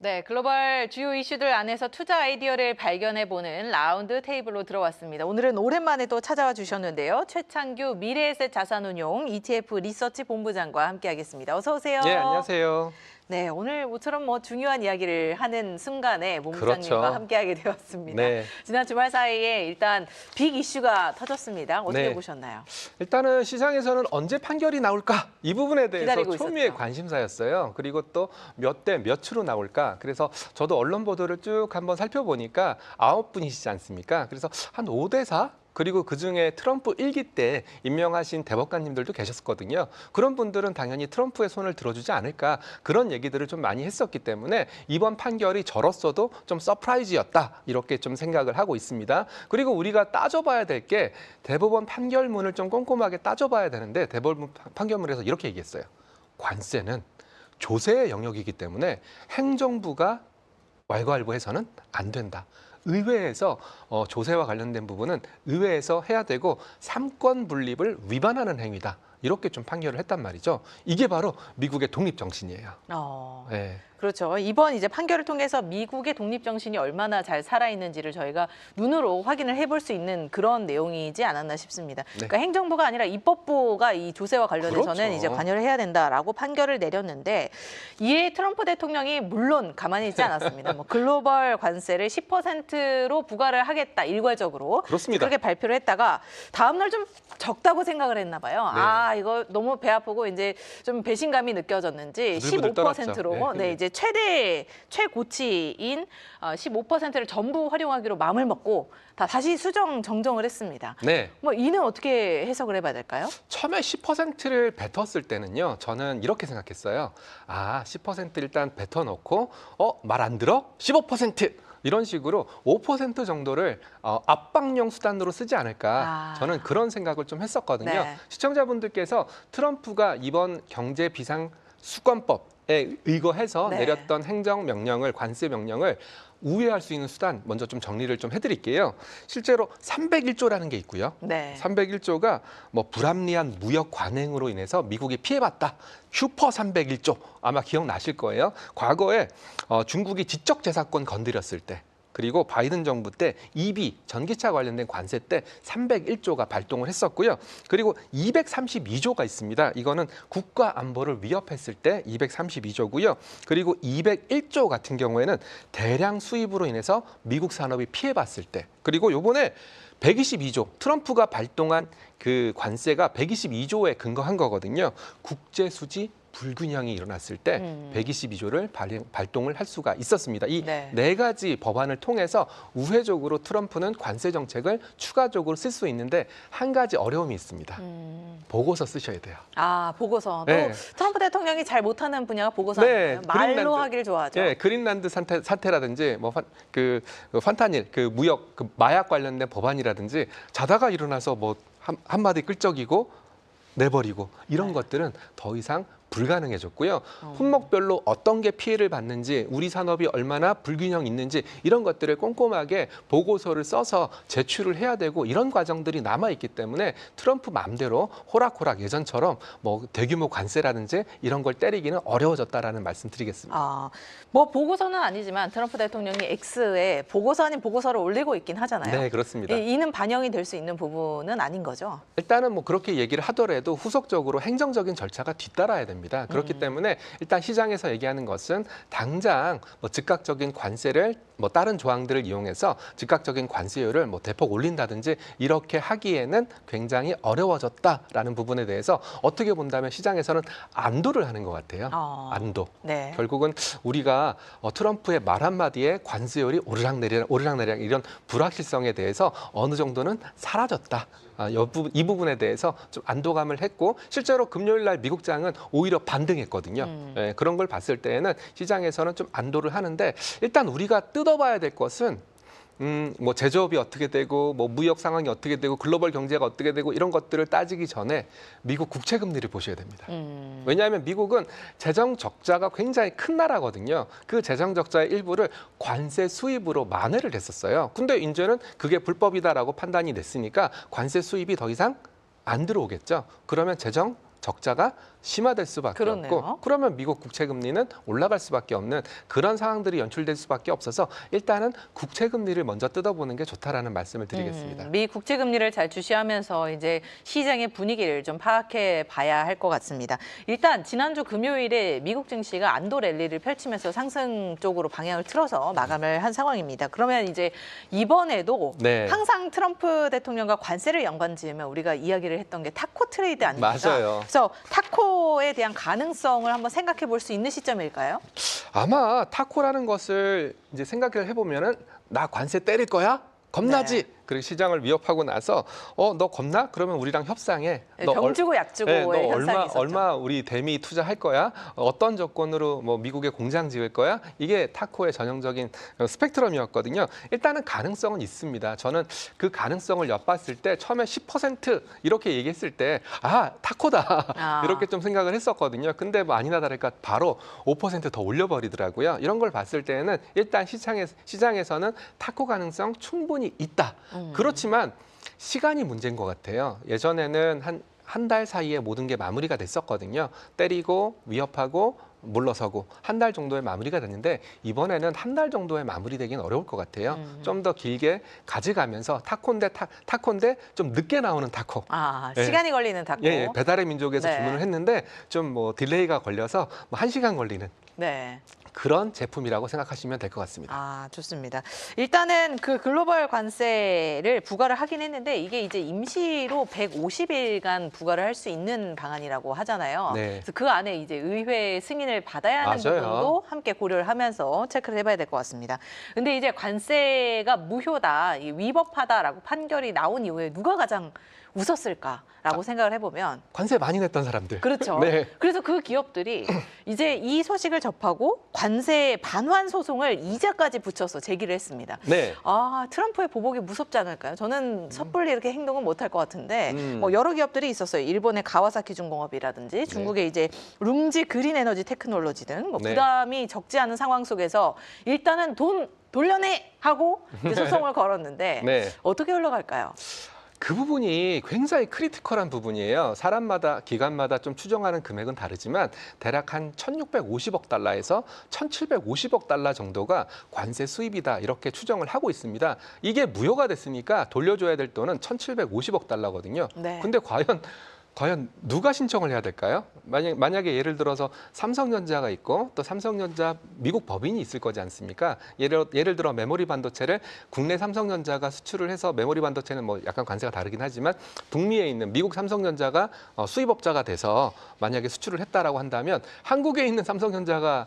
네, 글로벌 주요 이슈들 안에서 투자 아이디어를 발견해보는 라운드 테이블로 들어왔습니다. 오늘은 오랜만에 또 찾아와 주셨는데요. 최창규 미래에셋 자산운용 ETF 리서치 본부장과 함께하겠습니다. 어서 오세요. 네, 안녕하세요. 네, 오늘 모처럼 중요한 이야기를 하는 순간에 본부장님과 그렇죠. 함께하게 되었습니다. 네. 지난 주말 사이에 일단 빅 이슈가 터졌습니다. 어떻게 네. 보셨나요? 일단은 시장에서는 언제 판결이 나올까? 이 부분에 대해서 기다리고 초미의 있었죠. 관심사였어요. 그리고 또 몇 대 몇으로 나올까? 그래서 저도 언론 보도를 쭉 한번 살펴보니까 9분이시지 않습니까? 그래서 한 5대 4? 그리고 그중에 트럼프 1기 때 임명하신 대법관님들도 계셨거든요. 그런 분들은 당연히 트럼프의 손을 들어주지 않을까 그런 얘기들을 좀 많이 했었기 때문에 이번 판결이 저로서도 좀 서프라이즈였다 이렇게 좀 생각을 하고 있습니다. 그리고 우리가 따져봐야 될 게 대법원 판결문을 좀 꼼꼼하게 따져봐야 되는데 대법원 판결문에서 이렇게 얘기했어요. 관세는 조세의 영역이기 때문에 행정부가 왈가왈부해서는 안 된다. 의회에서 조세와 관련된 부분은 의회에서 해야 되고 삼권 분립을 위반하는 행위다. 이렇게 좀 판결을 했단 말이죠. 이게 바로 미국의 독립 정신이에요. 네. 그렇죠. 이번 이제 판결을 통해서 미국의 독립 정신이 얼마나 잘 살아있는지를 저희가 눈으로 확인을 해볼 수 있는 그런 내용이지 않았나 싶습니다. 네. 그러니까 행정부가 아니라 입법부가 이 조세와 관련해서는 그렇죠. 이제 관여를 해야 된다라고 판결을 내렸는데 이에 트럼프 대통령이 물론 가만히 있지 않았습니다. 글로벌 관세를 10%로 부과를 하겠다 일괄적으로 그렇습니다. 그렇게 발표를 했다가 다음 날 좀 적다고 생각을 했나 봐요. 네. 아 이거 너무 배 아프고 이제 좀 배신감이 느껴졌는지 부들부들 떨었죠. 15%로 네. 이제 최고치인 15%를 전부 활용하기로 마음을 먹고 다시 수정 정정을 했습니다. 네. 이는 어떻게 해석을 해봐야 될까요? 처음에 10%를 뱉었을 때는요. 저는 이렇게 생각했어요. 10% 일단 뱉어놓고 말 안 들어? 15%! 이런 식으로 5% 정도를 압박용 수단으로 쓰지 않을까 저는 그런 생각을 좀 했었거든요. 네. 시청자분들께서 트럼프가 이번 경제 비상 수권법에 의거해서 네. 내렸던 행정명령을 관세 명령을 우회할 수 있는 수단 먼저 좀 정리를 좀 해드릴게요. 실제로 301조라는 게 있고요. 네. 301조가 불합리한 무역 관행으로 인해서 미국이 피해봤다. 슈퍼 301조 아마 기억나실 거예요. 과거에 중국이 지적재산권 건드렸을 때 그리고 바이든 정부 때 EV 전기차 관련된 관세 때 301조가 발동을 했었고요. 그리고 232조가 있습니다. 이거는 국가 안보를 위협했을 때 232조고요. 그리고 201조 같은 경우에는 대량 수입으로 인해서 미국 산업이 피해봤을 때 그리고 요번에 122조 트럼프가 발동한 그 관세가 122조에 근거한 거거든요. 국제 수지 불균형이 일어났을 때 122조를 발동을 할 수가 있었습니다. 이 네 가지 법안을 통해서 우회적으로 트럼프는 관세 정책을 추가적으로 쓸 수 있는데 한 가지 어려움이 있습니다. 보고서 쓰셔야 돼요. 보고서. 네. 또 트럼프 대통령이 잘 못하는 분야가 보고서 네, 아니에요. 말로 그린란드. 하길 좋아하죠. 네, 그린란드 사태라든지 판타닐, 마약 관련된 법안이라든지 자다가 일어나서 한마디 끌적이고 내버리고 이런 것들은 더 이상 불가능해졌고요. 품목별로 어떤 게 피해를 받는지 우리 산업이 얼마나 불균형이 있는지 이런 것들을 꼼꼼하게 보고서를 써서 제출을 해야 되고 이런 과정들이 남아있기 때문에 트럼프 마음대로 호락호락 예전처럼 대규모 관세라든지 이런 걸 때리기는 어려워졌다라는 말씀 드리겠습니다. 보고서는 아니지만 트럼프 대통령이 X에 보고서 아닌 보고서를 올리고 있긴 하잖아요. 네, 그렇습니다. 이는 반영이 될 수 있는 부분은 아닌 거죠. 일단은 그렇게 얘기를 하더라도 후속적으로 행정적인 절차가 뒤따라야 됩니다. 그렇기 때문에 일단 시장에서 얘기하는 것은 당장 즉각적인 관세를 다른 조항들을 이용해서 즉각적인 관세율을 대폭 올린다든지 이렇게 하기에는 굉장히 어려워졌다라는 부분에 대해서 어떻게 본다면 시장에서는 안도를 하는 것 같아요. 안도. 네. 결국은 우리가 트럼프의 말 한마디에 관세율이 오르락내리락 이런 불확실성에 대해서 어느 정도는 사라졌다. 이 부분에 대해서 좀 안도감을 했고 실제로 금요일 날 미국장은 오히려 반등했거든요. 그런 걸 봤을 때에는 시장에서는 좀 안도를 하는데 일단 우리가 뜯어봐야 될 것은 제조업이 어떻게 되고 무역 상황이 어떻게 되고 글로벌 경제가 어떻게 되고 이런 것들을 따지기 전에 미국 국채 금리를 보셔야 됩니다. 왜냐하면 미국은 재정 적자가 굉장히 큰 나라거든요. 그 재정 적자의 일부를 관세 수입으로 만회를 했었어요. 근데 이제는 그게 불법이다라고 판단이 됐으니까 관세 수입이 더 이상 안 들어오겠죠. 그러면 재정 적자가 심화될 수밖에 그렇네요. 없고 그러면 미국 국채 금리는 올라갈 수밖에 없는 그런 상황들이 연출될 수밖에 없어서 일단은 국채 금리를 먼저 뜯어보는 게 좋다라는 말씀을 드리겠습니다. 미 국채 금리를 잘 주시하면서 이제 시장의 분위기를 좀 파악해 봐야 할 것 같습니다. 일단 지난주 금요일에 미국 증시가 안도 랠리를 펼치면서 상승 쪽으로 방향을 틀어서 마감을 한 상황입니다. 그러면 이제 이번에도 네. 항상 트럼프 대통령과 관세를 연관지으면 우리가 이야기를 했던 게 타코 트레이드 아닙니까? 맞아요. 그래서 타코에 대한 가능성을 한번 생각해 볼 수 있는 시점일까요? 아마 타코라는 것을 이제 생각을 해보면은 나 관세 때릴 거야? 겁나지? 네. 그리고 시장을 위협하고 나서 너 겁나? 그러면 우리랑 협상해. 너 병 주고 약 주고의 너 현상이 있었죠. 얼마 우리 대미 투자할 거야? 어떤 조건으로 뭐 미국에 공장 지을 거야? 이게 타코의 전형적인 스펙트럼이었거든요. 일단은 가능성은 있습니다. 저는 그 가능성을 엿봤을 때 처음에 10% 이렇게 얘기했을 때 타코다 이렇게 좀 생각을 했었거든요. 근데 뭐 아니나 다를까 바로 5% 더 올려버리더라고요. 이런 걸 봤을 때는 일단 시장에서는 타코 가능성 충분히 있다. 그렇지만 시간이 문제인 것 같아요. 예전에는 한 달 사이에 모든 게 마무리가 됐었거든요. 때리고 위협하고 물러서고 한 달 정도의 마무리가 됐는데 이번에는 한 달 정도의 마무리되기는 어려울 것 같아요. 좀 더 길게 가져가면서 타코인데 좀 늦게 나오는 타코. 시간이 걸리는 타코. 예, 배달의 민족에서 네. 주문을 했는데 좀 뭐 딜레이가 걸려서 뭐 1시간 걸리는 네. 그런 제품이라고 생각하시면 될 것 같습니다. 좋습니다. 일단은 그 글로벌 관세를 부과를 하긴 했는데 이게 이제 임시로 150일간 부과를 할 수 있는 방안이라고 하잖아요. 네. 그래서 그 안에 이제 의회 승인을 받아야 하는 맞아요. 부분도 함께 고려를 하면서 체크를 해봐야 될 것 같습니다. 근데 이제 관세가 무효다, 위법하다라고 판결이 나온 이후에 누가 가장 웃었을까라고 생각을 해보면 관세 많이 냈던 사람들. 그렇죠. 네. 그래서 그 기업들이 이제 이 소식을 접하고 관세 반환 소송을 이자까지 붙여서 제기를 했습니다. 네. 트럼프의 보복이 무섭지 않을까요? 저는 섣불리 이렇게 행동은 못할 것 같은데 음. 뭐 여러 기업들이 있었어요. 일본의 가와사키 중공업이라든지 중국의 이제 룽지 그린 에너지 테크놀로지 등 뭐 네. 부담이 적지 않은 상황 속에서 일단은 돈 돌려내 하고 이제 소송을 걸었는데 네. 어떻게 흘러갈까요? 그 부분이 굉장히 크리티컬한 부분이에요. 사람마다 기관마다 좀 추정하는 금액은 다르지만 대략 한 1,650억 달러에서 1,750억 달러 정도가 관세 수입이다 이렇게 추정을 하고 있습니다. 이게 무효가 됐으니까 돌려줘야 될 돈은 1,750억 달러거든요. 네. 근데 과연 누가 신청을 해야 될까요? 만약에 예를 들어서 삼성전자가 있고 또 삼성전자 미국 법인이 있을 거지 않습니까? 예를 들어 메모리 반도체를 국내 삼성전자가 수출을 해서 메모리 반도체는 뭐 약간 관세가 다르긴 하지만 북미에 있는 미국 삼성전자가 수입업자가 돼서 만약에 수출을 했다라고 한다면 한국에 있는 삼성전자가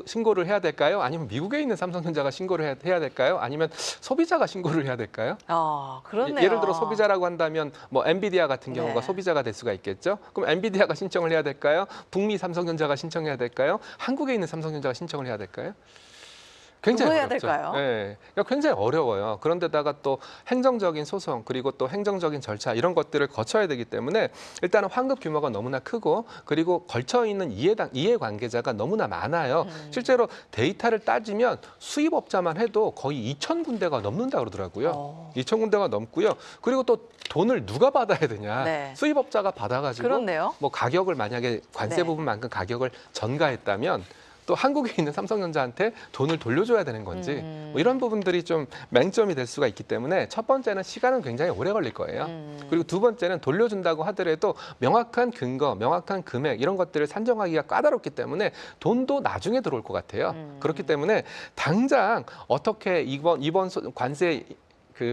신고를 해야 될까요? 아니면 미국에 있는 삼성전자가 신고를 해야 될까요? 아니면 소비자가 신고를 해야 될까요? 그렇네요. 예를 들어 소비자라고 한다면 뭐 엔비디아 같은 경우가 네. 소비자가 될 수가 있겠죠. 그럼 엔비디아가 신청을 해야 될까요? 북미 삼성전자가 신청해야 될까요? 한국에 있는 삼성전자가 신청을 해야 될까요? 굉장히 누가 해야 어렵죠. 될까요? 네, 그러니까 굉장히 어려워요. 그런데다가 또 행정적인 소송 그리고 또 행정적인 절차 이런 것들을 거쳐야 되기 때문에 일단은 환급 규모가 너무나 크고 그리고 걸쳐 있는 이해 관계자가 너무나 많아요. 실제로 데이터를 따지면 수입업자만 해도 거의 2,000군데가 넘는다 그러더라고요. 2,000군데가 넘고요. 그리고 또 돈을 누가 받아야 되냐? 네. 수입업자가 받아가지고 그렇네요. 뭐 가격을 만약에 관세 네. 부분만큼 부분만큼 가격을 전가했다면. 또 한국에 있는 삼성전자한테 돈을 돌려줘야 되는 건지 뭐 이런 부분들이 좀 맹점이 될 수가 있기 때문에 첫 번째는 시간은 굉장히 오래 걸릴 거예요. 그리고 두 번째는 돌려준다고 하더라도 명확한 근거, 명확한 금액 이런 것들을 산정하기가 까다롭기 때문에 돈도 나중에 들어올 것 같아요. 그렇기 때문에 당장 어떻게 이번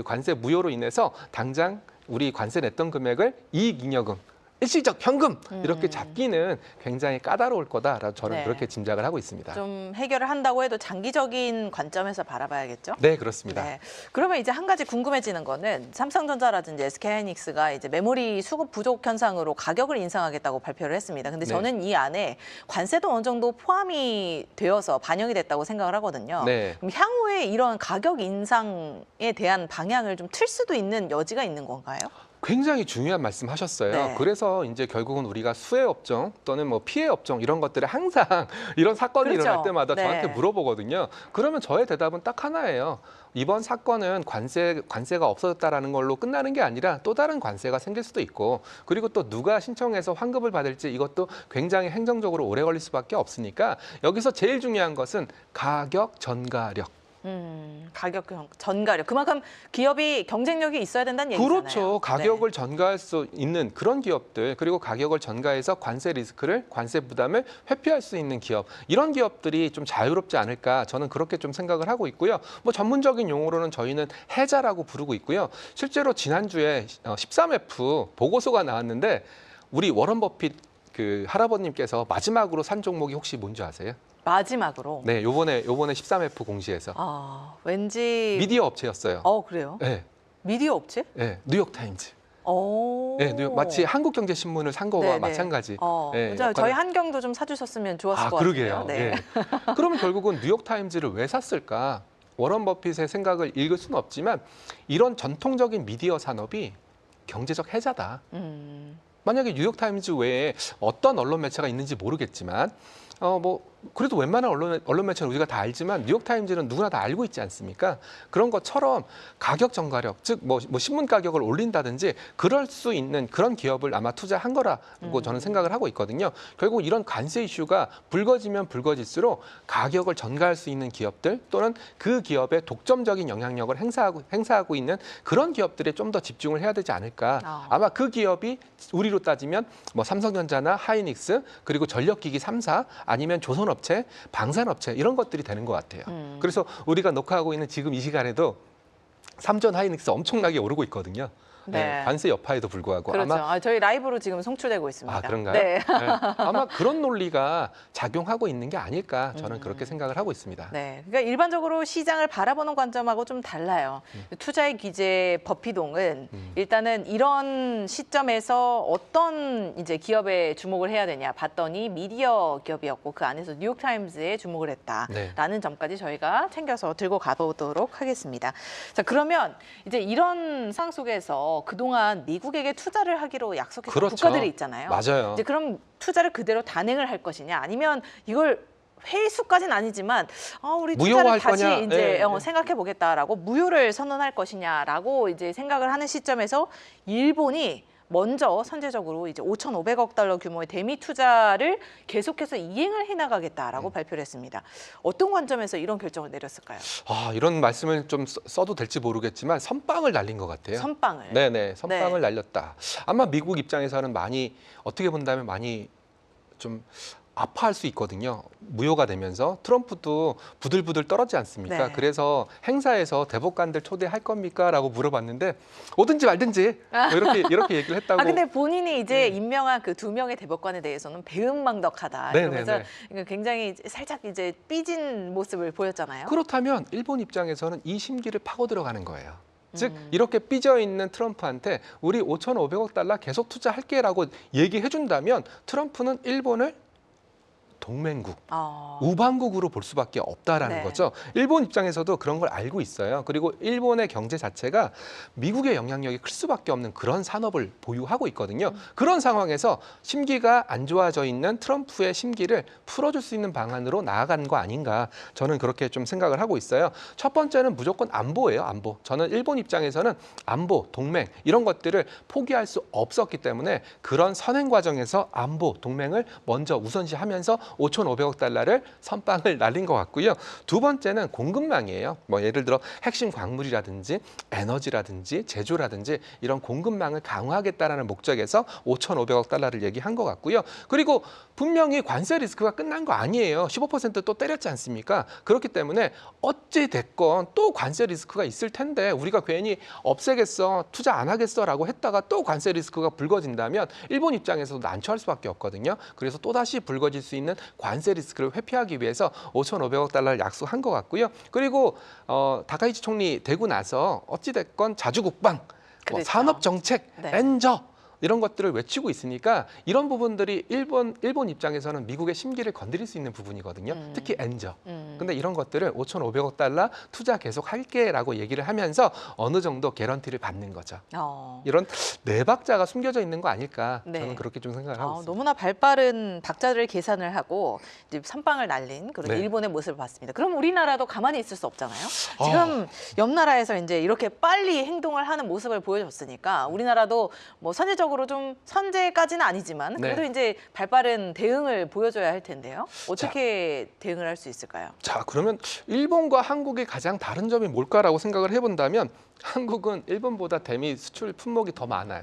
관세 무효로 인해서 당장 우리 관세 냈던 금액을 이익 잉여금 일시적 현금 이렇게 잡기는 굉장히 까다로울 거다라고 저는 네. 그렇게 짐작을 하고 있습니다. 좀 해결을 한다고 해도 장기적인 관점에서 바라봐야겠죠? 네, 그렇습니다. 네. 그러면 이제 한 가지 궁금해지는 거는 삼성전자라든지 SK하이닉스가 이제 메모리 수급 부족 현상으로 가격을 인상하겠다고 발표를 했습니다. 근데 네. 저는 이 안에 관세도 어느 정도 포함이 되어서 반영이 됐다고 생각을 하거든요. 네. 그럼 향후에 이런 가격 인상에 대한 방향을 좀 틀 수도 있는 여지가 있는 건가요? 굉장히 중요한 말씀하셨어요. 네. 그래서 이제 결국은 우리가 수혜 업종 또는 뭐 피해 업종 이런 것들을 항상 이런 사건이 그렇죠. 일어날 때마다 네. 저한테 물어보거든요. 그러면 저의 대답은 딱 하나예요. 이번 사건은 관세가 없어졌다라는 걸로 끝나는 게 아니라 또 다른 관세가 생길 수도 있고, 그리고 또 누가 신청해서 환급을 받을지 이것도 굉장히 행정적으로 오래 걸릴 수밖에 없으니까 여기서 제일 중요한 것은 가격 전가력. 가격 전가력. 그만큼 기업이 경쟁력이 있어야 된다는 얘기잖아요. 그렇죠. 가격을 전가할 수 있는 그런 기업들, 그리고 가격을 전가해서 관세 리스크를, 관세 부담을 회피할 수 있는 기업, 이런 기업들이 좀 자유롭지 않을까, 저는 그렇게 좀 생각을 하고 있고요. 뭐 전문적인 용어로는 저희는 해자라고 부르고 있고요. 실제로 지난주에 13F 보고서가 나왔는데 우리 워런 버핏 그 할아버님께서 마지막으로 산 종목이 혹시 뭔지 아세요? 마지막으로. 네, 요번에 13F 공시에서 왠지 미디어 업체였어요. 그래요? 네, 미디어 업체? 네, 뉴욕타임즈. 오. 네, 마치 한국경제신문을 산 거와 네네. 마찬가지. 네, 저희 역할을- 한경도 좀 사주셨으면 좋았을 것 그러게요. 같아요. 네. 예. 그러면 결국은 뉴욕타임즈를 왜 샀을까? 워런 버핏의 생각을 읽을 수는 없지만 이런 전통적인 미디어 산업이 경제적 해자다. 만약에 뉴욕타임즈 외에 어떤 언론 매체가 있는지 모르겠지만 그래도 웬만한 언론 매체는 우리가 다 알지만 뉴욕타임즈는 누구나 다 알고 있지 않습니까? 그런 것처럼 가격 전가력, 즉 뭐 신문 가격을 올린다든지 그럴 수 있는 그런 기업을 아마 투자한 거라고 저는 생각을 하고 있거든요. 결국 이런 관세 이슈가 불거지면 불거질수록 가격을 전가할 수 있는 기업들 또는 그 기업의 독점적인 영향력을 행사하고 있는 그런 기업들에 좀 더 집중을 해야 되지 않을까. 아마 그 기업이 우리로 따지면 뭐 삼성전자나 하이닉스, 그리고 전력기기 3사, 아니면 조선업체, 방산업체, 이런 것들이 되는 것 같아요. 그래서 우리가 녹화하고 있는 지금 이 시간에도 삼전 하이닉스 엄청나게 오르고 있거든요. 네. 관세 여파에도 불구하고 그렇죠. 아마 저희 라이브로 지금 송출되고 있습니다. 그런가요? 네. 네. 아마 그런 논리가 작용하고 있는 게 아닐까, 저는 그렇게 생각을 하고 있습니다. 네, 그러니까 일반적으로 시장을 바라보는 관점하고 좀 달라요. 투자의 기재 법피동은 일단은 이런 시점에서 어떤 이제 기업에 주목을 해야 되냐 봤더니 미디어 기업이었고 그 안에서 뉴욕타임즈에 주목을 했다라는 네. 점까지 저희가 챙겨서 들고 가보도록 하겠습니다. 자, 그러면 이제 이런 상황 속에서 그동안 미국에게 투자를 하기로 약속했던 그렇죠. 국가들이 있잖아요. 맞아요. 이제 그럼 투자를 그대로 단행을 할 것이냐, 아니면 이걸 회의수까지는 아니지만 우리 투자를 무효화할 다시 거냐? 이제 예. 생각해 보겠다라고 무효를 선언할 것이냐라고 이제 생각을 하는 시점에서 일본이 먼저 선제적으로 이제 5,500억 달러 규모의 대미 투자를 계속해서 이행을 해나가겠다라고 발표를 했습니다. 어떤 관점에서 이런 결정을 내렸을까요? 이런 말씀을 좀 써도 될지 모르겠지만 선빵을 날린 것 같아요. 선빵을. 네네, 선빵을 네. 날렸다. 아마 미국 입장에서는 많이, 어떻게 본다면 많이 좀 아파할 수 있거든요. 무효가 되면서 트럼프도 부들부들 떨었지 않습니까? 네. 그래서 행사에서 대법관들 초대할 겁니까? 라고 물어봤는데 오든지 말든지 뭐 이렇게 얘기를 했다고. 근데 본인이 이제 임명한 그 2명의 대법관에 대해서는 배은망덕하다 이러면서 네네네. 굉장히 살짝 이제 삐진 모습을 보였잖아요. 그렇다면 일본 입장에서는 이 심기를 파고 들어가는 거예요. 즉 이렇게 삐져 있는 트럼프한테 우리 5,500억 달러 계속 투자할게라고 얘기해 준다면 트럼프는 일본을 동맹국, 우방국으로 볼 수밖에 없다라는 네. 거죠. 일본 입장에서도 그런 걸 알고 있어요. 그리고 일본의 경제 자체가 미국의 영향력이 클 수밖에 없는 그런 산업을 보유하고 있거든요. 그런 상황에서 심기가 안 좋아져 있는 트럼프의 심기를 풀어줄 수 있는 방안으로 나아가는 거 아닌가, 저는 그렇게 좀 생각을 하고 있어요. 첫 번째는 무조건 안보예요. 안보. 저는 일본 입장에서는 안보, 동맹 이런 것들을 포기할 수 없었기 때문에 그런 선행 과정에서 안보, 동맹을 먼저 우선시하면서 5,500억 달러를 선빵을 날린 것 같고요. 두 번째는 공급망이에요. 뭐 예를 들어 핵심 광물이라든지 에너지라든지 제조라든지 이런 공급망을 강화하겠다라는 목적에서 5,500억 달러를 얘기한 것 같고요. 그리고 분명히 관세 리스크가 끝난 거 아니에요. 15%또 때렸지 않습니까? 그렇기 때문에 어찌 됐건 또 관세 리스크가 있을 텐데 우리가 괜히 없애겠어, 투자 안 하겠어라고 했다가 또 관세 리스크가 불거진다면 일본 입장에서도 난처할 수밖에 없거든요. 그래서 또다시 불거질 수 있는 관세 리스크를 회피하기 위해서 5,500억 달러를 약속한 것 같고요. 그리고 다카이치 총리 되고 나서 어찌 됐건 자주국방, 그렇죠. 산업 정책, 네. 엔저 이런 것들을 외치고 있으니까 이런 부분들이 일본 입장에서는 미국의 심기를 건드릴 수 있는 부분이거든요. 특히 엔저. 근데 이런 것들을 5,500억 달러 투자 계속 할게라고 얘기를 하면서 어느 정도 개런티를 받는 거죠. 이런 네 박자가 숨겨져 있는 거 아닐까 네. 저는 그렇게 좀 생각을 하고 있습니다. 너무나 발빠른 박자를 계산을 하고 이제 선빵을 날린 그런 네. 일본의 모습을 봤습니다. 그럼 우리나라도 가만히 있을 수 없잖아요. 지금 옆 나라에서 이제 이렇게 빨리 행동을 하는 모습을 보여줬으니까 우리나라도 뭐 선제적으로 좀 선제까지는 아니지만 그래도 네. 이제 발빠른 대응을 보여줘야 할 텐데요. 어떻게 대응을 할 수 있을까요? 자, 그러면 일본과 한국의 가장 다른 점이 뭘까라고 생각을 해본다면 한국은 일본보다 대미 수출 품목이 더 많아요.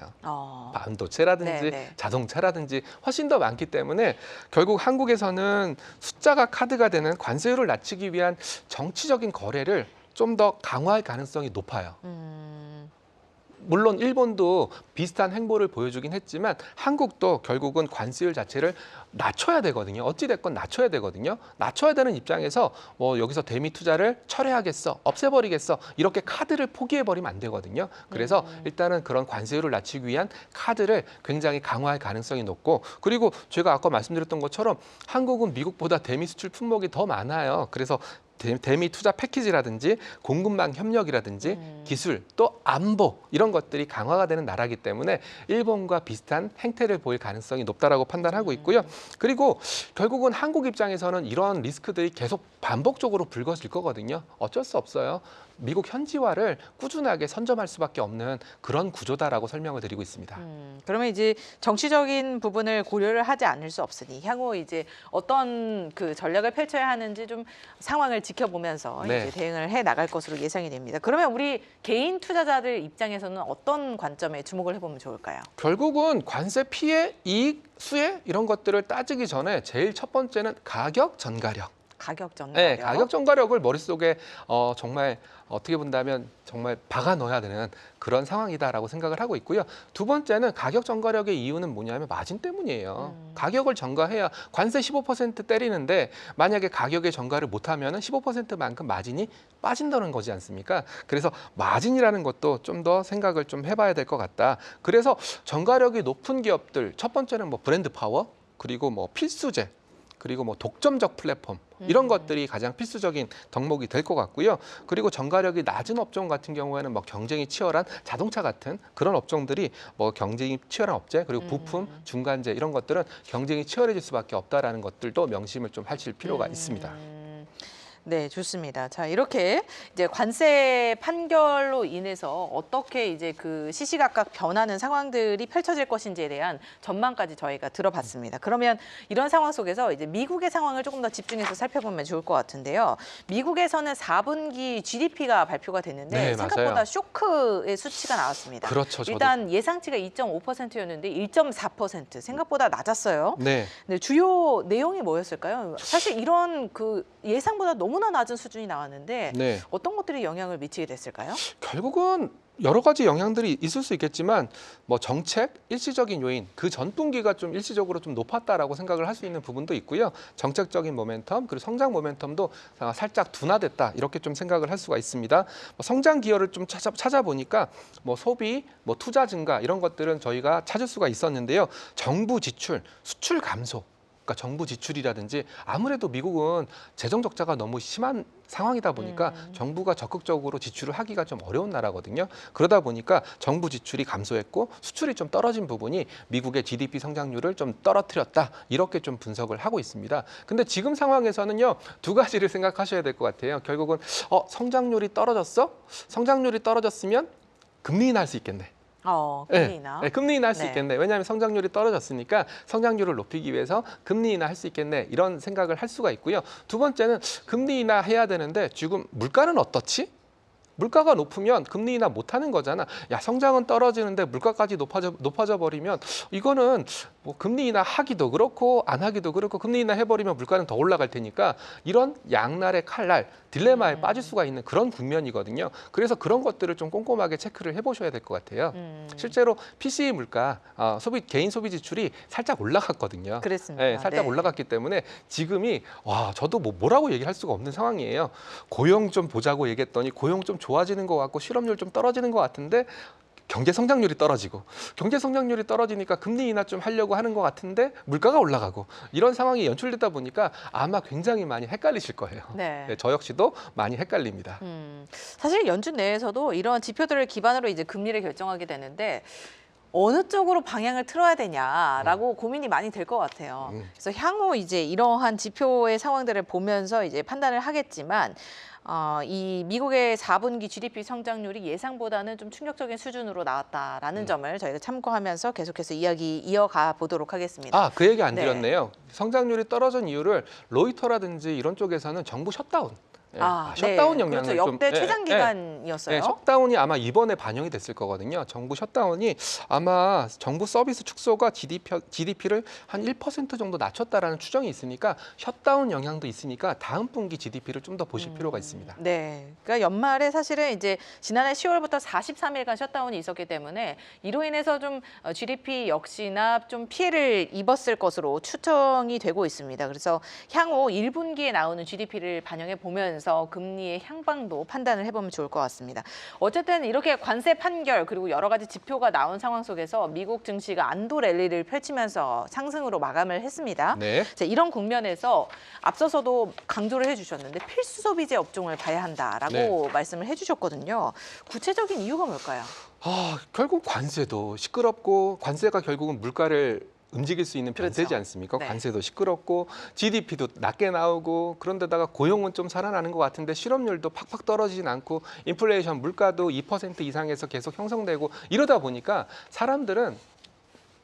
반도체라든지 네네. 자동차라든지 훨씬 더 많기 때문에 결국 한국에서는 숫자가 카드가 되는 관세율을 낮추기 위한 정치적인 거래를 좀 더 강화할 가능성이 높아요. 물론 일본도 비슷한 행보를 보여주긴 했지만 한국도 결국은 관세율 자체를 낮춰야 되거든요. 어찌됐건 낮춰야 되거든요. 낮춰야 되는 입장에서 뭐 여기서 대미 투자를 철회하겠어, 없애버리겠어 이렇게 카드를 포기해버리면 안 되거든요. 그래서 일단은 그런 관세율을 낮추기 위한 카드를 굉장히 강화할 가능성이 높고 그리고 제가 아까 말씀드렸던 것처럼 한국은 미국보다 대미 수출 품목이 더 많아요. 그래서 대미 투자 패키지라든지 공급망 협력이라든지 기술 또 안보 이런 것들이 강화가 되는 나라이기 때문에 일본과 비슷한 행태를 보일 가능성이 높다라고 판단하고 있고요. 그리고 결국은 한국 입장에서는 이런 리스크들이 계속 반복적으로 불거질 거거든요. 어쩔 수 없어요. 미국 현지화를 꾸준하게 선점할 수밖에 없는 그런 구조다라고 설명을 드리고 있습니다. 그러면 이제 정치적인 부분을 고려를 하지 않을 수 없으니 향후 이제 어떤 그 전략을 펼쳐야 하는지 좀 상황을 지켜보면서 네. 이제 대응을 해 나갈 것으로 예상이 됩니다. 그러면 우리 개인 투자자들 입장에서는 어떤 관점에 주목을 해보면 좋을까요? 결국은 관세 피해, 이익, 수혜 이런 것들을 따지기 전에 제일 첫 번째는 가격 전가력. 가격 전가력. 네, 가격 전가력을 머릿속에 정말 어떻게 본다면 정말 박아 넣어야 되는 그런 상황이다라고 생각을 하고 있고요. 두 번째는 가격 전가력의 이유는 뭐냐면 마진 때문이에요. 가격을 전가해야 관세 15% 때리는데 만약에 가격의 전가를 못하면 15%만큼 마진이 빠진다는 거지 않습니까? 그래서 마진이라는 것도 좀 더 생각을 좀 해봐야 될 것 같다. 그래서 전가력이 높은 기업들 첫 번째는 뭐 브랜드 파워 그리고 뭐 필수제 그리고 뭐 독점적 플랫폼 이런 것들이 가장 필수적인 덕목이 될 것 같고요. 그리고 전가력이 낮은 업종 같은 경우에는 뭐 경쟁이 치열한 자동차 같은 그런 업종들이 뭐 경쟁이 치열한 업체 그리고 부품, 중간재 이런 것들은 경쟁이 치열해질 수밖에 없다라는 것들도 명심을 좀 하실 필요가 있습니다. 네, 좋습니다. 자, 이렇게 이제 관세 판결로 인해서 어떻게 이제 그 시시각각 변하는 상황들이 펼쳐질 것인지에 대한 전망까지 저희가 들어봤습니다. 그러면 이런 상황 속에서 이제 미국의 상황을 조금 더 집중해서 살펴보면 좋을 것 같은데요. 미국에서는 4분기 GDP가 발표가 됐는데 네, 생각보다 맞아요. 쇼크의 수치가 나왔습니다. 그렇죠. 저도. 일단 예상치가 2.5%였는데 1.4% 생각보다 낮았어요. 네. 네, 주요 내용이 뭐였을까요? 사실 이런 그 예상보다 너무나 낮은 수준이 나왔는데 네. 어떤 것들이 영향을 미치게 됐을까요? 결국은 여러 가지 영향들이 있을 수 있겠지만 뭐 정책, 일시적인 요인, 그 전분기가 좀 일시적으로 좀 높았다라고 생각을 할 수 있는 부분도 있고요. 정책적인 모멘텀, 그리고 성장 모멘텀도 살짝 둔화됐다 이렇게 좀 생각을 할 수가 있습니다. 뭐 성장 기여를 좀 찾아보니까 뭐 소비, 뭐 투자 증가 이런 것들은 저희가 찾을 수가 있었는데요. 정부 지출, 수출 감소. 그러니까 정부 지출이라든지 아무래도 미국은 재정 적자가 너무 심한 상황이다 보니까 정부가 적극적으로 지출을 하기가 좀 어려운 나라거든요. 그러다 보니까 정부 지출이 감소했고 수출이 좀 떨어진 부분이 미국의 GDP 성장률을 좀 떨어뜨렸다. 이렇게 좀 분석을 하고 있습니다. 근데 지금 상황에서는요. 두 가지를 생각하셔야 될 것 같아요. 결국은 성장률이 떨어졌어? 성장률이 떨어졌으면 금리 인하할 수 있겠네. 금리 인하. 네, 금리 인하할 수 네. 있겠네. 왜냐하면 성장률이 떨어졌으니까 성장률을 높이기 위해서 금리 인하할 수 있겠네. 이런 생각을 할 수가 있고요. 두 번째는 금리 인하해야 되는데 지금 물가는 어떻지? 물가가 높으면 금리 인하 못하는 거잖아. 야, 성장은 떨어지는데 물가까지 높아져 버리면 이거는 뭐 금리 인하 하기도 그렇고 안 하기도 그렇고 금리 인하 해버리면 물가는 더 올라갈 테니까 이런 양날의 칼날 딜레마에 빠질 수가 있는 그런 국면이거든요. 그래서 그런 것들을 좀 꼼꼼하게 체크를 해보셔야 될 것 같아요. 실제로 PCE 물가, 개인 소비 지출이 살짝 올라갔거든요. 그랬습니다. 네, 살짝 네. 올라갔기 때문에 지금이 저도 뭐라고 얘기할 수가 없는 상황이에요. 고용 좀 보자고 얘기했더니 고용 좀 좋아지는 것 같고 실업률 좀 떨어지는 것 같은데 경제 성장률이 떨어지고 경제 성장률이 떨어지니까 금리 인하 좀 하려고 하는 것 같은데 물가가 올라가고 이런 상황이 연출되다 보니까 아마 굉장히 많이 헷갈리실 거예요. 네. 네, 저 역시도 많이 헷갈립니다. 사실 연준 내에서도 이런 지표들을 기반으로 이제 금리를 결정하게 되는데 어느 쪽으로 방향을 틀어야 되냐라고 고민이 많이 될 것 같아요. 그래서 향후 이제 이러한 지표의 상황들을 보면서 이제 판단을 하겠지만 이 미국의 4분기 GDP 성장률이 예상보다는 좀 충격적인 수준으로 나왔다라는 점을 저희가 참고하면서 계속해서 이야기 이어가 보도록 하겠습니다. 아, 그 얘기 안 네. 드렸네요. 성장률이 떨어진 이유를 로이터라든지 이런 쪽에서는 정부 셧다운. 예, 셧다운 영향을 그렇죠. 역대 좀 최장 기간이었어요. 네, 셧다운이 아마 이번에 반영이 됐을 거거든요. 정부 셧다운이 아마 정부 서비스 축소가 GDP를 한 1% 정도 낮췄다라는 추정이 있으니까 셧다운 영향도 있으니까 다음 분기 GDP를 좀 더 보실 필요가 있습니다. 네, 그러니까 연말에 사실은 이제 지난해 10월부터 43일간 셧다운이 있었기 때문에 이로 인해서 좀 GDP 역시나 좀 피해를 입었을 것으로 추정이 되고 있습니다. 그래서 향후 1분기에 나오는 GDP를 반영해 보면서 금리의 향방도 판단을 해보면 좋을 것 같습니다. 어쨌든 이렇게 관세 판결 그리고 여러 가지 지표가 나온 상황 속에서 미국 증시가 안도 랠리를 펼치면서 상승으로 마감을 했습니다. 네. 자, 이런 국면에서 앞서서도 강조를 해주셨는데 필수 소비재 업종을 봐야 한다라고 네. 말씀을 해주셨거든요. 구체적인 이유가 뭘까요? 결국 관세도 시끄럽고 관세가 결국은 물가를 움직일 수 있는 변세지 그렇죠. 않습니까? 네. 관세도 시끄럽고 GDP도 낮게 나오고 그런데다가 고용은 좀 살아나는 것 같은데 실업률도 팍팍 떨어지진 않고 인플레이션 물가도 2% 이상에서 계속 형성되고 이러다 보니까 사람들은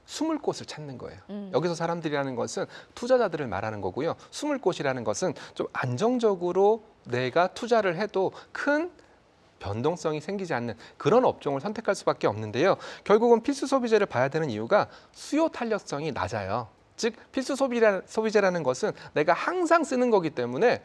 숨을 곳을 찾는 거예요. 여기서 사람들이라는 것은 투자자들을 말하는 거고요. 숨을 곳이라는 것은 좀 안정적으로 내가 투자를 해도 큰 변동성이 생기지 않는 그런 업종을 선택할 수밖에 없는데요. 결국은 필수 소비재를 봐야 되는 이유가 수요 탄력성이 낮아요. 즉 필수 소비재라는 것은 내가 항상 쓰는 거기 때문에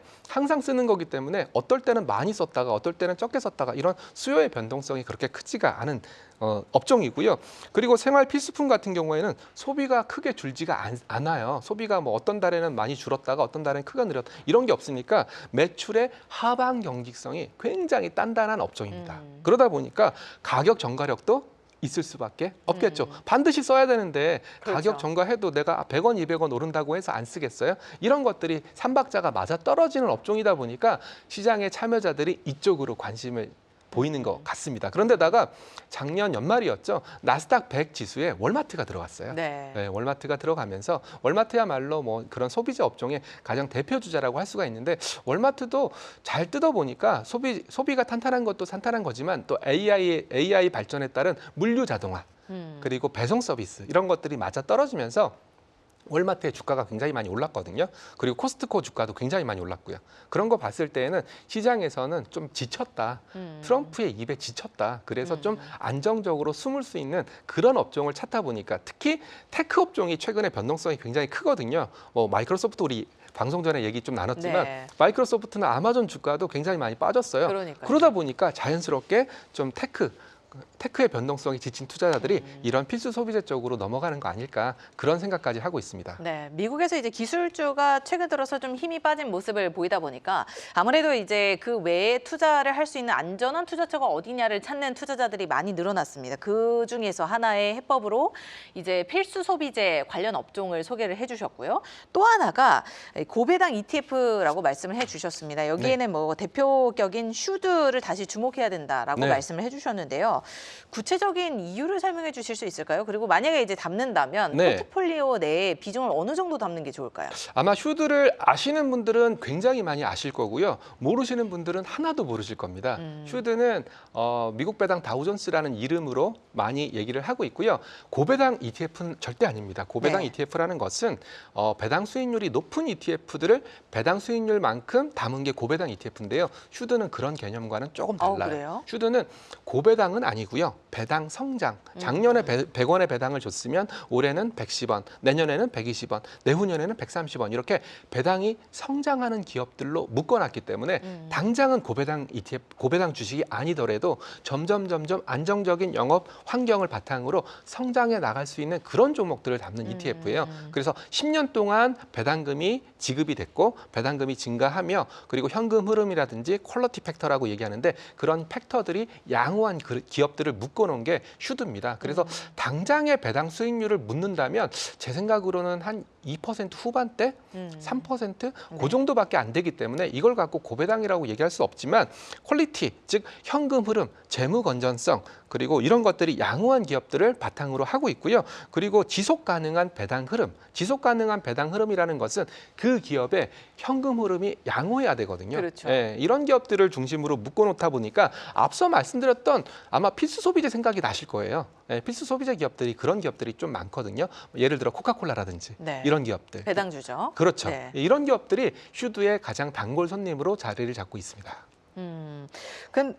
어떨 때는 많이 썼다가 어떨 때는 적게 썼다가 이런 수요의 변동성이 그렇게 크지가 않은 업종이고요. 그리고 생활 필수품 같은 경우에는 소비가 크게 줄지가 않아요. 소비가 뭐 어떤 달에는 많이 줄었다가 어떤 달에는 크게 늘었다 이런 게 없으니까 매출의 하방 경직성이 굉장히 단단한 업종입니다. 그러다 보니까 가격 전가력도 있을 수밖에 없겠죠. 반드시 써야 되는데 그렇죠. 가격 전가해도 내가 100원, 200원 오른다고 해서 안 쓰겠어요? 이런 것들이 삼박자가 맞아 떨어지는 업종이다 보니까 시장의 참여자들이 이쪽으로 관심을 보이는 것 같습니다. 그런데다가 작년 연말이었죠. 나스닥 100 지수에 월마트가 들어갔어요. 네. 네, 월마트가 들어가면서 월마트야말로 뭐 그런 소비재 업종의 가장 대표 주자라고 할 수가 있는데 월마트도 잘 뜯어 보니까 소비가 탄탄한 것도 탄탄한 거지만 또 AI 발전에 따른 물류 자동화 그리고 배송 서비스 이런 것들이 맞아 떨어지면서 월마트의 주가가 굉장히 많이 올랐거든요. 그리고 코스트코 주가도 굉장히 많이 올랐고요. 그런 거 봤을 때에는 시장에서는 좀 지쳤다. 트럼프의 입에 지쳤다. 그래서 좀 안정적으로 숨을 수 있는 그런 업종을 찾다 보니까 특히 테크 업종이 최근에 변동성이 굉장히 크거든요. 뭐 마이크로소프트 우리 방송 전에 얘기 좀 나눴지만 네. 마이크로소프트나 아마존 주가도 굉장히 많이 빠졌어요. 그러니까요. 그러다 보니까 자연스럽게 좀 테크의 변동성이 지친 투자자들이 이런 필수 소비재 쪽으로 넘어가는 거 아닐까 그런 생각까지 하고 있습니다. 네, 미국에서 이제 기술주가 최근 들어서 좀 힘이 빠진 모습을 보이다 보니까 아무래도 이제 그 외에 투자를 할 수 있는 안전한 투자처가 어디냐를 찾는 투자자들이 많이 늘어났습니다. 그 중에서 하나의 해법으로 이제 필수 소비재 관련 업종을 소개를 해주셨고요. 또 하나가 고배당 ETF라고 말씀을 해주셨습니다. 여기에는 뭐 대표격인 슈드를 다시 주목해야 된다라고 네. 말씀을 해주셨는데요. 구체적인 이유를 설명해 주실 수 있을까요? 그리고 만약에 이제 담는다면 네. 포트폴리오 내에 비중을 어느 정도 담는 게 좋을까요? 아마 슈드를 아시는 분들은 굉장히 많이 아실 거고요. 모르시는 분들은 하나도 모르실 겁니다. 슈드는 미국 배당 다우존스라는 이름으로 많이 얘기를 하고 있고요. 고배당 ETF는 절대 아닙니다. 고배당 네. ETF라는 것은 배당 수익률이 높은 ETF들을 배당 수익률만큼 담은 게 고배당 ETF인데요. 슈드는 그런 개념과는 조금 달라요. 그래요? 슈드는 고배당은 아니고요. 배당 성장. 작년에 100원의 배당을 줬으면 올해는 110원, 내년에는 120원, 내후년에는 130원 이렇게 배당이 성장하는 기업들로 묶어놨기 때문에 당장은 고배당 ETF, 고배당 주식이 아니더라도 점점 안정적인 영업 환경을 바탕으로 성장해 나갈 수 있는 그런 종목들을 담는 ETF예요. 그래서 10년 동안 배당금이 지급이 됐고 배당금이 증가하며 그리고 현금 흐름이라든지 퀄리티 팩터라고 얘기하는데 그런 팩터들이 양호한 기업들을 묶어놓은 게 슈드입니다. 그래서 당장의 배당 수익률을 묻는다면 제 생각으로는 한 2% 후반대, 3% 그 정도밖에 안 되기 때문에 이걸 갖고 고배당이라고 얘기할 수 없지만 퀄리티, 즉 현금 흐름, 재무 건전성 그리고 이런 것들이 양호한 기업들을 바탕으로 하고 있고요. 그리고 지속 가능한 배당 흐름, 지속 가능한 배당 흐름이라는 것은 그 기업의 현금 흐름이 양호해야 되거든요. 그렇죠. 예, 이런 기업들을 중심으로 묶어놓다 보니까 앞서 말씀드렸던 아마 필수 소비재 생각이 나실 거예요. 예, 필수 소비재 기업들이 그런 기업들이 좀 많거든요. 예를 들어 코카콜라라든지 네. 이런 기업들. 배당주죠. 그렇죠. 네. 이런 기업들이 슈드의 가장 단골 손님으로 자리를 잡고 있습니다.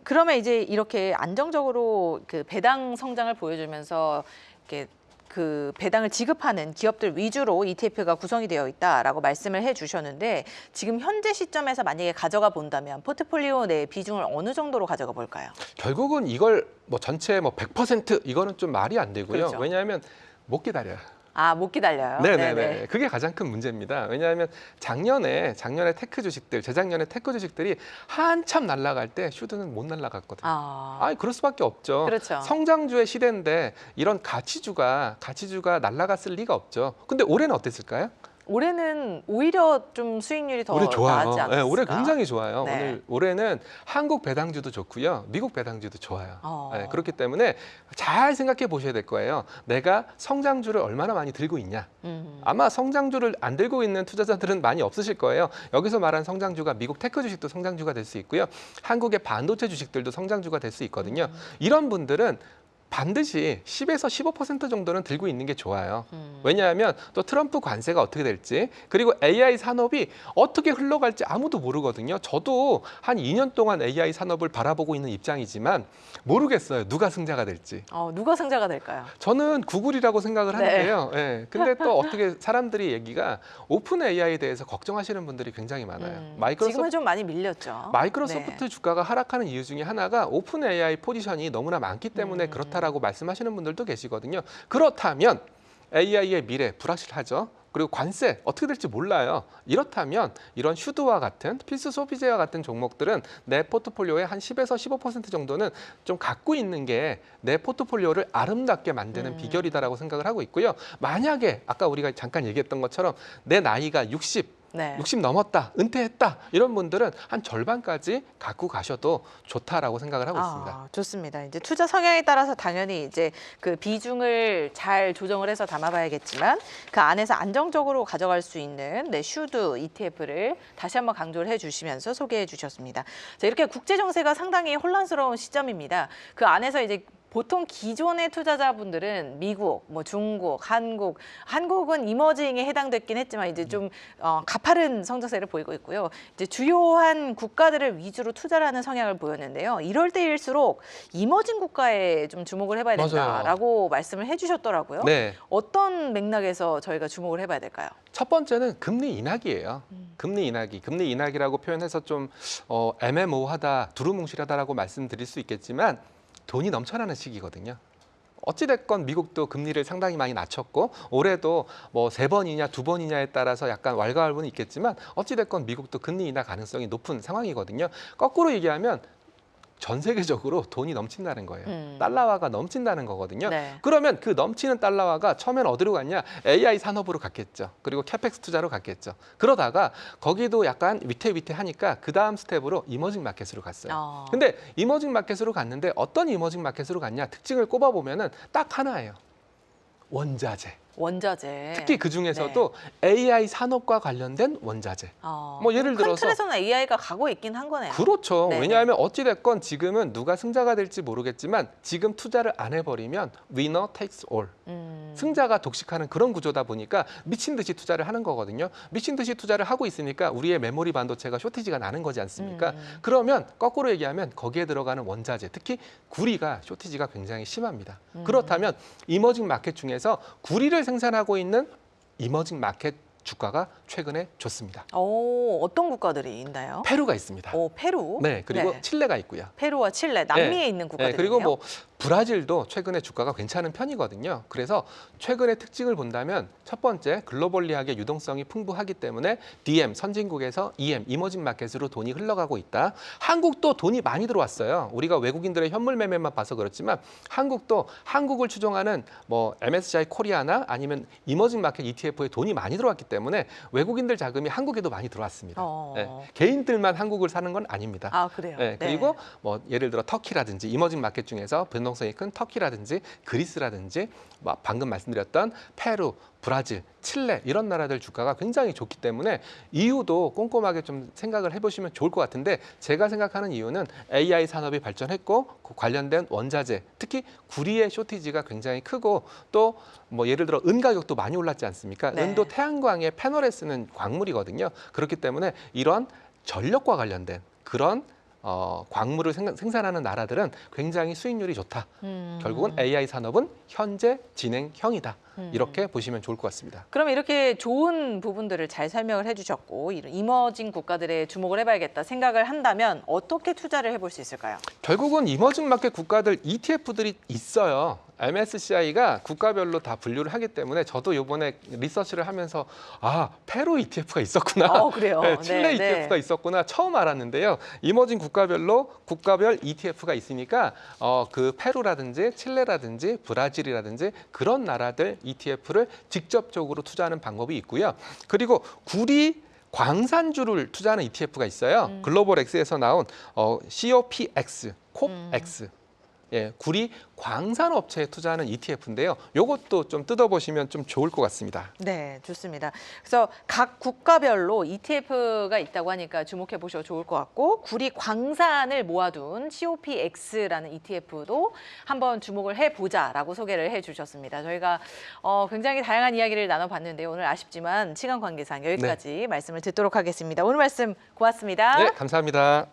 그러면 이제 이렇게 안정적으로 그 배당 성장을 보여주면서 이렇게 그 배당을 지급하는 기업들 위주로 ETF가 구성이 되어 있다라고 말씀을 해주셨는데 지금 현재 시점에서 만약에 가져가 본다면 포트폴리오 내 비중을 어느 정도로 가져가 볼까요? 결국은 이걸 뭐 전체 뭐 100% 이거는 좀 말이 안 되고요. 그렇죠. 왜냐하면 못 기다려요. 아, 못 기다려요. 네네네. 그게 가장 큰 문제입니다. 왜냐하면 작년에 테크 주식들, 재작년에 테크 주식들이 한참 날아갈 때 슈드는 못 날아갔거든요. 아니 그럴 수밖에 없죠. 그렇죠. 성장주의 시대인데 이런 가치주가 날아갔을 리가 없죠. 근데 올해는 어땠을까요? 올해는 오히려 좀 수익률이 더 올해 좋아요. 나았지 않았을까? 네, 올해 굉장히 좋아요. 네. 올해는 한국 배당주도 좋고요, 미국 배당주도 좋아요. 어. 네, 그렇기 때문에 잘 생각해 보셔야 될 거예요. 내가 성장주를 얼마나 많이 들고 있냐. 아마 성장주를 안 들고 있는 투자자들은 많이 없으실 거예요. 여기서 말한 성장주가 미국 테크 주식도 성장주가 될 수 있고요, 한국의 반도체 주식들도 성장주가 될 수 있거든요. 이런 분들은 반드시 10에서 15% 정도는 들고 있는 게 좋아요. 왜냐하면 또 트럼프 관세가 어떻게 될지, 그리고 AI 산업이 어떻게 흘러갈지 아무도 모르거든요. 저도 한 2년 동안 AI 산업을 바라보고 있는 입장이지만 모르겠어요. 누가 승자가 될지. 누가 승자가 될까요? 저는 구글이라고 생각을 하는데요. 예, 근데 또 어떻게 사람들이 얘기가 오픈 AI에 대해서 걱정하시는 분들이 굉장히 많아요. 지금은 좀 많이 밀렸죠. 마이크로소프트 네. 주가가 하락하는 이유 중에 하나가 오픈 AI 포지션이 너무나 많기 때문에 그렇다라고 말씀하시는 분들도 계시거든요. 그렇다면 AI의 미래 불확실하죠. 그리고 관세 어떻게 될지 몰라요. 이렇다면 이런 슈드와 같은 필수 소비재와 같은 종목들은 내 포트폴리오의 한 10에서 15% 정도는 좀 갖고 있는 게 내 포트폴리오를 아름답게 만드는 비결이다라고 생각을 하고 있고요. 만약에 아까 우리가 잠깐 얘기했던 것처럼 내 나이가 60 넘었다, 은퇴했다 이런 분들은 한 절반까지 갖고 가셔도 좋다라고 생각을 하고 있습니다. 좋습니다. 이제 투자 성향에 따라서 당연히 이제 그 비중을 잘 조정을 해서 담아봐야겠지만 그 안에서 안정적으로 가져갈 수 있는 슈드 ETF를 다시 한번 강조를 해주시면서 소개해 주셨습니다. 자, 이렇게 국제 정세가 상당히 혼란스러운 시점입니다. 그 안에서 이제 보통 기존의 투자자분들은 미국, 뭐 중국, 한국은 이머징에 해당됐긴 했지만 이제 좀 가파른 성장세를 보이고 있고요. 이제 주요한 국가들을 위주로 투자를 하는 성향을 보였는데요. 이럴 때일수록 이머징 국가에 좀 주목을 해봐야 된다라고 말씀을 해주셨더라고요. 네. 어떤 맥락에서 저희가 주목을 해봐야 될까요? 첫 번째는 금리 인하기예요. 금리 인하기라고 표현해서 좀 애매모호하다, 두루뭉실하다라고 말씀드릴 수 있겠지만 돈이 넘쳐나는 시기거든요. 어찌됐건 미국도 금리를 상당히 많이 낮췄고 올해도 뭐 3번이냐 2번이냐에 따라서 약간 왈가왈부는 있겠지만 어찌됐건 미국도 금리 인하 가능성이 높은 상황이거든요. 거꾸로 얘기하면 전 세계적으로 돈이 넘친다는 거예요. 달러화가 넘친다는 거거든요. 네. 그러면 그 넘치는 달러화가 처음엔 어디로 갔냐? AI 산업으로 갔겠죠. 그리고 캐펙스 투자로 갔겠죠. 그러다가 거기도 약간 위태위태하니까 그 다음 스텝으로 이머징 마켓으로 갔어요. 근데 이머징 마켓으로 갔는데 어떤 이머징 마켓으로 갔냐? 특징을 꼽아보면은 딱 하나예요. 원자재. 특히 그 중에서도 AI 산업과 관련된 원자재. 뭐 예를 들어서 큰 틀에서는 AI가 가고 있긴 한 거네요. 그렇죠. 네네. 왜냐하면 어찌됐건 지금은 누가 승자가 될지 모르겠지만 지금 투자를 안 해버리면 winner takes all. 승자가 독식하는 그런 구조다 보니까 미친 듯이 투자를 하는 거거든요. 미친 듯이 투자를 하고 있으니까 우리의 메모리 반도체가 쇼티지가 나는 거지 않습니까? 그러면 거꾸로 얘기하면 거기에 들어가는 원자재, 특히 구리가 쇼티지가 굉장히 심합니다. 그렇다면 이머징 마켓 중에서 구리를 생산하고 있는 이머징 마켓 주가가 최근에 좋습니다. 어떤 국가들이 있나요? 페루가 있습니다. 페루. 네, 그리고 칠레가 있고요. 페루와 칠레, 남미에 네. 있는 국가들이네요. 그리고 뭐 브라질도 최근에 주가가 괜찮은 편이거든요. 그래서 최근의 특징을 본다면 첫 번째, 글로벌리하게 유동성이 풍부하기 때문에 DM, 선진국에서 EM, 이머징 마켓으로 돈이 흘러가고 있다. 한국도 돈이 많이 들어왔어요. 우리가 외국인들의 현물 매매만 봐서 그렇지만 한국도 한국을 추종하는 뭐 MSCI 코리아나 아니면 이머징 마켓 ETF에 돈이 많이 들어왔기 때문에 외국인들 자금이 한국에도 많이 들어왔습니다. 개인들만 한국을 사는 건 아닙니다. 아, 그래요? 그리고 뭐 예를 들어 터키라든지 이머징 마켓 중에서 변동성이 큰 터키라든지 그리스라든지 뭐 방금 말씀드렸던 페루, 브라질, 칠레 이런 나라들 주가가 굉장히 좋기 때문에 이유도 꼼꼼하게 좀 생각을 해보시면 좋을 것 같은데 제가 생각하는 이유는 AI 산업이 발전했고 그 관련된 원자재, 특히 구리의 쇼티지가 굉장히 크고 또 뭐 예를 들어 은 가격도 많이 올랐지 않습니까? 네. 은도 태양광의 패널에 쓰는 광물이거든요. 그렇기 때문에 이런 전력과 관련된 그런 광물을 생산하는 나라들은 굉장히 수익률이 좋다. 결국은 AI 산업은 현재 진행형이다. 이렇게 보시면 좋을 것 같습니다. 그럼 이렇게 좋은 부분들을 잘 설명을 해주셨고 이런 이머징 국가들에 주목을 해봐야겠다 생각을 한다면 어떻게 투자를 해볼 수 있을까요? 결국은 이머징 마켓 국가들 ETF들이 있어요. MSCI가 국가별로 다 분류를 하기 때문에 저도 이번에 리서치를 하면서 페루 ETF가 있었구나. 그래요? 네, 칠레 ETF가 있었구나 처음 알았는데요. 이머징 국가별로 국가별 ETF가 있으니까 그 페루라든지 칠레라든지 브라질이라든지 그런 나라들 ETF를 직접적으로 투자하는 방법이 있고요. 그리고 구리 광산주를 투자하는 ETF가 있어요. 글로벌 X에서 나온 COPX, 콥X. 구리 광산 업체에 투자하는 ETF인데요. 이것도 좀 뜯어보시면 좀 좋을 것 같습니다. 네, 좋습니다. 그래서 각 국가별로 ETF가 있다고 하니까 주목해 보셔도 좋을 것 같고 구리 광산을 모아둔 COPX라는 ETF도 한번 주목을 해보자라고 소개를 해주셨습니다. 저희가 굉장히 다양한 이야기를 나눠봤는데요. 오늘 아쉽지만 시간 관계상 여기까지 말씀을 듣도록 하겠습니다. 오늘 말씀 고맙습니다. 네, 감사합니다.